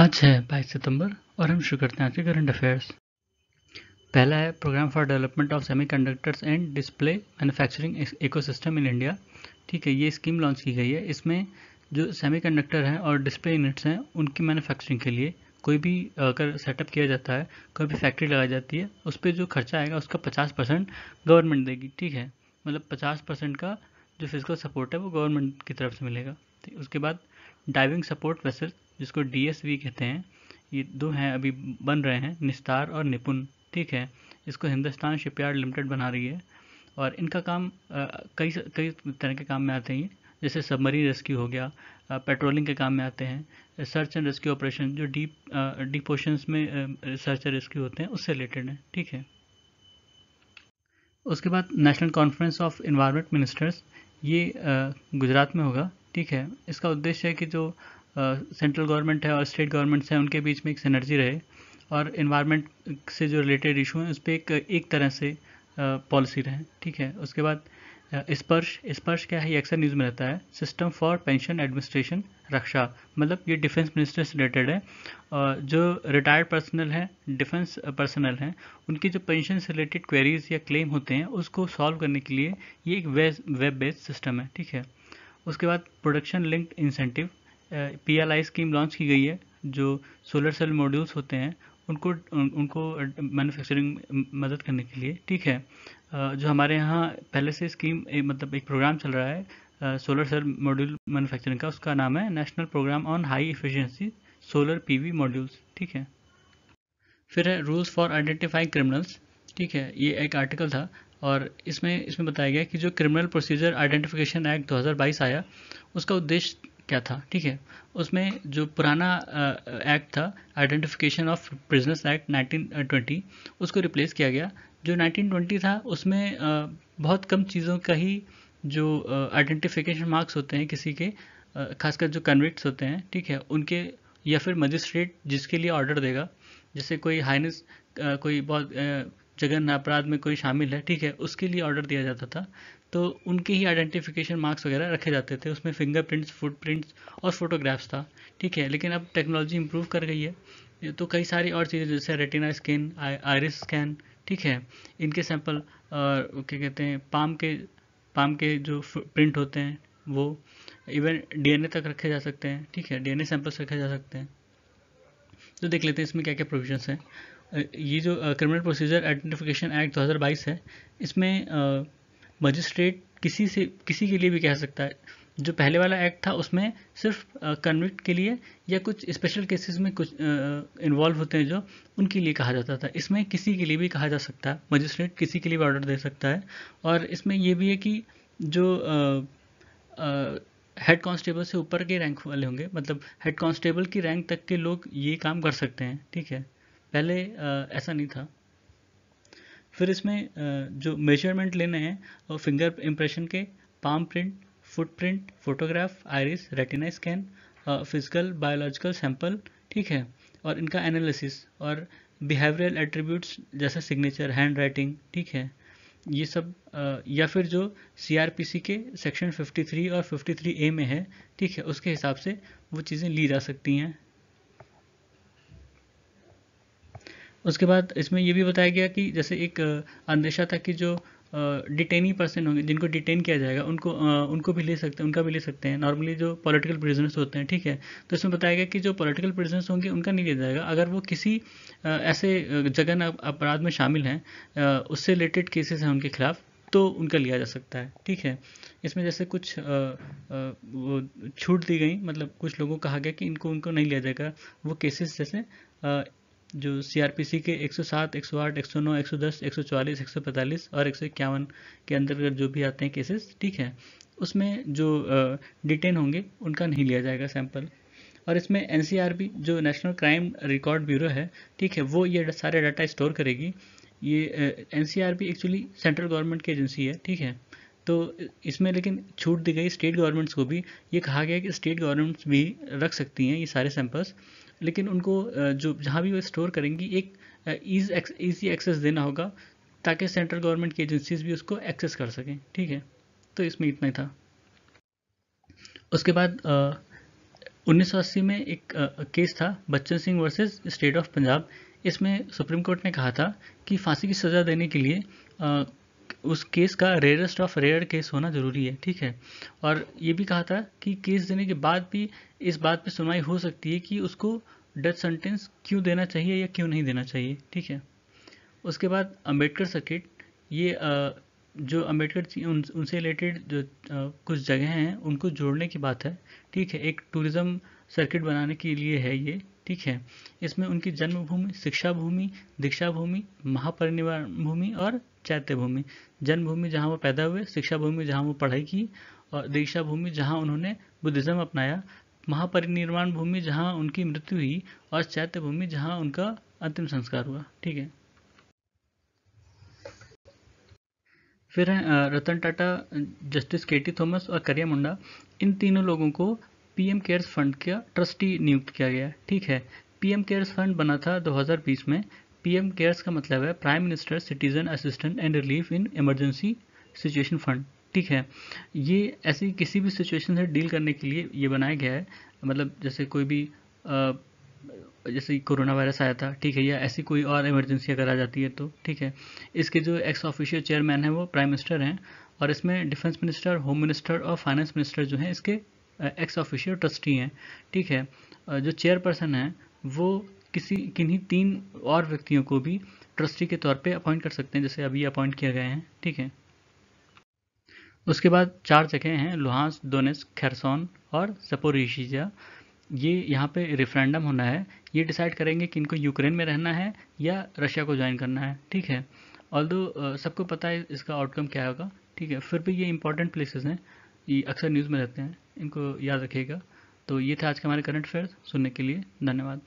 आज है 22 सितंबर और हम शुरू करते हैं आज के करंट अफेयर्स। पहला है programme for development of semiconductors and display manufacturing ecosystem in India. ठीक है, ये स्कीम लॉन्च की गई है। इसमें जो सेमीकंडक्टर हैं और डिस्प्ले यूनिट्स हैं उनकी मैन्युफैक्चरिंग के लिए कोई भी अगर सेटअप किया जाता है, कोई भी फैक्ट्री लगाई जाती है, उस पर जो खर्चा आएगा उसका 50% गवर्नमेंट देगी। ठीक है, मतलब 50% का जो फिजिकल सपोर्ट है वो गवर्नमेंट की तरफ से मिलेगा। ठीक, उसके बाद डाइविंग सपोर्ट वेसल जिसको डीएसवी कहते हैं, ये दो हैं अभी बन रहे हैं, निस्तार और निपुण। ठीक है, इसको हिंदुस्तान शिपयार्ड लिमिटेड बना रही है और इनका काम कई कई तरह के काम में आते हैं, जैसे सबमरीन रेस्क्यू हो गया, पेट्रोलिंग के काम में आते हैं, सर्च एंड रेस्क्यू ऑपरेशन जो डीप ओशंस में सर्च एंड रेस्क्यू होते हैं उससे रिलेटेड है। ठीक है, उसके बाद national conference of environment ministers, ये गुजरात में होगा। ठीक है, इसका उद्देश्य है कि जो सेंट्रल गवर्नमेंट है और स्टेट गवर्नमेंट्स हैं उनके बीच में एक सिनर्जी रहे और इन्वायरमेंट से जो रिलेटेड इशू हैं उस पर एक तरह से पॉलिसी रहे। ठीक है, उसके बाद स्पर्श स्पर्श क्या है, ये अक्सर न्यूज़ में रहता है, सिस्टम फॉर पेंशन एडमिनिस्ट्रेशन रक्षा, मतलब ये डिफेंस मिनिस्टर से रिलेटेड है। जो रिटायर्ड पर्सनल हैं, डिफेंस पर्सनल हैं, उनकी जो पेंशन से रिलेटेड क्वेरीज या क्लेम होते हैं उसको सॉल्व करने के लिए ये एक वेब बेस्ड सिस्टम है। ठीक है, उसके बाद production linked incentive PLI scheme launch की गई है। जो सोलर सेल मॉड्यूल्स होते हैं उनको उनको मैन्युफैक्चरिंग मदद करने के लिए। ठीक है, जो हमारे यहाँ पहले से स्कीम मतलब एक प्रोग्राम चल रहा है सोलर सेल मॉड्यूल मैन्युफैक्चरिंग का, उसका नाम है national programme on high efficiency solar PV modules. ठीक है, फिर है रूल्स फॉर आइडेंटिफाइंग क्रिमिनल्स। ठीक है, ये एक आर्टिकल था और इसमें बताया गया कि जो क्रिमिनल प्रोसीजर आइडेंटिफिकेशन एक्ट 2022 आया उसका उद्देश्य क्या था। ठीक है, उसमें जो पुराना एक्ट था आइडेंटिफिकेशन ऑफ प्रिजनर्स एक्ट 1920 उसको रिप्लेस किया गया। जो 1920 था उसमें बहुत कम चीज़ों का ही जो आइडेंटिफिकेशन मार्क्स होते हैं किसी के, खासकर जो कन्विक्ट्स होते हैं, ठीक है, उनके या फिर मजिस्ट्रेट जिसके लिए ऑर्डर देगा, जैसे कोई हाइनेस कोई बहुत जघन्य अपराध में कोई शामिल है, ठीक है, उसके लिए ऑर्डर दिया जाता था, तो उनके ही आइडेंटिफिकेशन मार्क्स वगैरह रखे जाते थे। उसमें फिंगरप्रिंट्स, फुटप्रिंट्स और फोटोग्राफ्स था। ठीक है, लेकिन अब टेक्नोलॉजी इंप्रूव कर गई है तो कई सारी और चीज़ें जैसे रेटिना स्कैन, आइरिस स्कैन, ठीक है, इनके सैंपल और क्या कहते हैं पाम के जो प्रिंट होते हैं वो, इवन डीएनए तक रखे जा सकते हैं। ठीक है, डीएनए सैंपल्स रखे जा सकते हैं। तो देख लेते हैं इसमें क्या क्या प्रोविजंस हैं। ये जो क्रिमिनल प्रोसीजर आइडेंटिफिकेशन एक्ट 2022 है, इसमें मजिस्ट्रेट किसी के लिए भी कह सकता है। जो पहले वाला एक्ट था उसमें सिर्फ कन्विक्ट के लिए या कुछ स्पेशल केसेस में कुछ इन्वॉल्व होते हैं जो, उनके लिए कहा जाता था। इसमें किसी के लिए भी कहा जा सकता है, मजिस्ट्रेट किसी के लिए भी ऑर्डर दे सकता है। और इसमें ये भी है कि जो हेड कांस्टेबल से ऊपर के रैंक वाले होंगे, मतलब हेड कांस्टेबल की रैंक तक के लोग ये काम कर सकते हैं। ठीक है, पहले ऐसा नहीं था। फिर इसमें जो मेजरमेंट लेने हैं वो फिंगर इम्प्रेशन के, palm print, footprint, photograph, iris, retina scan, physical biological sample, ठीक है, और इनका एनालिसिस और बिहेवियरल एट्रीब्यूट्स जैसे सिग्नेचर, हैंड राइटिंग, ठीक है, ये सब या फिर जो सीआरपीसी के सेक्शन 53 और 53A में है, ठीक है, उसके हिसाब से वो चीज़ें ली जा सकती हैं। उसके बाद इसमें ये भी बताया गया कि जैसे एक अंदेशा था कि जो डिटेनी पर्सन होंगे जिनको डिटेन किया जाएगा उनको भी ले सकते हैं, उनका भी ले सकते हैं, नॉर्मली जो पॉलिटिकल प्रिजनर्स होते हैं। ठीक है, तो इसमें बताया गया कि जो पॉलिटिकल प्रिजनर्स होंगे उनका नहीं लिया जाएगा। अगर वो किसी ऐसे जघन्य अपराध में शामिल हैं, उससे रिलेटेड केसेस हैं उनके खिलाफ, तो उनका लिया जा सकता है। ठीक है, इसमें जैसे कुछ वो छूट दी गई, मतलब कुछ लोगों को कहा गया कि उनको नहीं लिया जाएगा। वो केसेस जैसे जो सीआरपीसी के 107, 108, 109, 110, 144, 145 और 151 के अंतर्गत जो भी आते हैं केसेस, ठीक है, उसमें जो डिटेन होंगे उनका नहीं लिया जाएगा सैंपल। और इसमें एनसीआरबी जो नेशनल क्राइम रिकॉर्ड ब्यूरो है, ठीक है, वो ये सारे डाटा स्टोर करेगी। ये एनसीआरबी एक्चुअली सेंट्रल गवर्नमेंट की एजेंसी है। ठीक है, तो इसमें लेकिन छूट दी गई स्टेट गवर्नमेंट्स को भी। ये कहा गया कि स्टेट गवर्नमेंट्स भी रख सकती हैं ये सारे सैंपल्स, लेकिन उनको जो जहाँ भी वो स्टोर करेंगी एक ईजी एक्सेस देना होगा ताकि सेंट्रल गवर्नमेंट की एजेंसीज भी उसको एक्सेस कर सकें। ठीक है, तो इसमें इतना ही था। उसके बाद 1980 में एक केस था Bachchan Singh versus state of Punjab. इसमें सुप्रीम कोर्ट ने कहा था कि फांसी की सज़ा देने के लिए उस केस का रेयरेस्ट ऑफ रेयर केस होना ज़रूरी है, ठीक है। और ये भी कहा था कि केस देने के बाद भी इस बात पे सुनवाई हो सकती है कि उसको डेथ सेंटेंस क्यों देना चाहिए या क्यों नहीं देना चाहिए, ठीक है। उसके बाद अम्बेडकर सर्किट, ये जो अम्बेडकर जी उनसे रिलेटेड जो कुछ जगह हैं उनको जोड़ने की बात है, ठीक है। एक टूरिज़्म सर्किट बनाने के लिए है ये, ठीक है। इसमें उनकी जन्मभूमि, शिक्षा भूमि, दीक्षा भूमि, महापरिनिर्वाण भूमि और चैत्य भूमि। जन्मभूमि जहाँ वो पैदा हुए, शिक्षा भूमि जहाँ वो पढ़ाई की, और दीक्षा भूमि जहाँ उन्होंने बुद्धिज़्म अपनाया, महापरिनिर्वाण भूमि जहाँ उनकी मृत्यु हुई, और चैत्य भूमि जहाँ उनका अंतिम संस्कार हुआ, ठीक है। फिर हैं रतन टाटा, जस्टिस केटी थॉमस और करिया मुंडा। इन तीनों लोगों को पीएम केयर्स फंड का ट्रस्टी नियुक्त किया गया, ठीक है। पीएम केयर्स फंड बना था 2020 में। पीएम केयर्स का मतलब है prime minister citizen assistant and relief in emergency situation fund, ठीक है। ये ऐसी किसी भी सिचुएशन से डील करने के लिए ये बनाया गया है। मतलब जैसे कोई भी जैसे कोरोना वायरस आया था, ठीक है, या ऐसी कोई और इमरजेंसी अगर आ जाती है तो, ठीक है। इसके जो एक्स ऑफिशियल चेयरमैन है वो प्राइम मिनिस्टर हैं, और इसमें डिफेंस मिनिस्टर, होम मिनिस्टर और फाइनेंस मिनिस्टर जो हैं इसके एक्स ऑफिशियल ट्रस्टी हैं, ठीक है। जो चेयरपर्सन है वो किन्हीं 3 और व्यक्तियों को भी ट्रस्टी के तौर पे अपॉइंट कर सकते हैं, जैसे अभी अपॉइंट किए गए हैं, ठीक है। उसके बाद 4 जगह हैं, लुहांस, दोनेस्क, खेरसॉन और ज़पोरिज़िया। ये यहाँ पे रेफरेंडम होना है। ये डिसाइड करेंगे कि इनको यूक्रेन में रहना है या रशिया को ज्वाइन करना है, ठीक है। ऑल्दो सबको पता है इसका आउटकम क्या होगा, ठीक है। फिर भी ये इंपॉर्टेंट प्लेसेस हैं, ये अक्सर न्यूज़ में रहते हैं, इनको याद रखिएगा। तो ये था आज का हमारे करंट अफेयर्स। सुनने के लिए धन्यवाद।